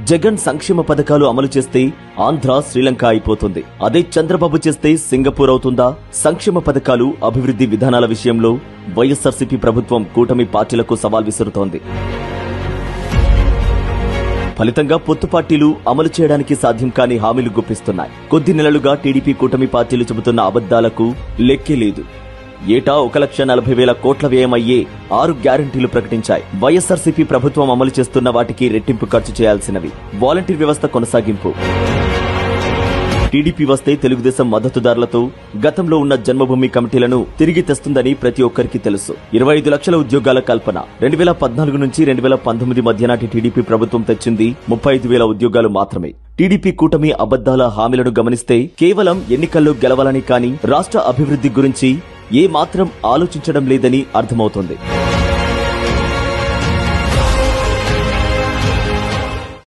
జగన్ సంక్షేమ పథకాలు అమలు చేస్తే ఆంధ్ర శ్రీలంక అయిపోతుంది. అదే చంద్రబాబు చేస్తే సింగపూర్ అవుతుందా? సంక్షేమ పథకాలు, అభివృద్ధి విధానాల విషయంలో వైఎస్ఆర్సీపీ ప్రభుత్వం కూటమి పార్టీలకు సవాల్ విసురుతోంది. ఫలితంగా పొత్తు పార్టీలు అమలు చేయడానికి సాధ్యం కాని హామీలు గుప్పిస్తున్నాయి. కొద్ది నెలలుగా టీడీపీ కూటమి పార్టీలు చెబుతున్న అబద్దాలకు లెక్కే లేదు. ఏటా 1,40,000 కోట్ల వ్యయమయ్యే 6 గ్యారంటీలు ప్రకటించాయి. వైఎస్ఆర్సీపీ ప్రభుత్వం అమలు చేస్తున్న వాటికి రెట్టింపు ఖర్చు చేయాల్సినవి. వాలంటీర్ వ్యవస్థ కొనసాగింపు. టీడీపీ వస్తే తెలుగుదేశం మద్దతుదారులతో గతంలో ఉన్న జన్మభూమి కమిటీలను తిరిగి తెస్తుందని ప్రతి ఒక్కరికి తెలుసు. 25 లక్షల ఉద్యోగాల కల్పన. 2014 నుంచి 2019 మధ్య నాటి టీడీపీ ప్రభుత్వం తెచ్చింది 35,000 ఉద్యోగాలు మాత్రమే. టీడీపీ కూటమి అబద్దాల హామీలను గమనిస్తే కేవలం ఎన్నికల్లో గెలవాలని కానీ రాష్ట్ర అభివృద్ధి గురించి ఏ మాత్రం ఆలోచించడం లేదని అర్థమవుతోంది.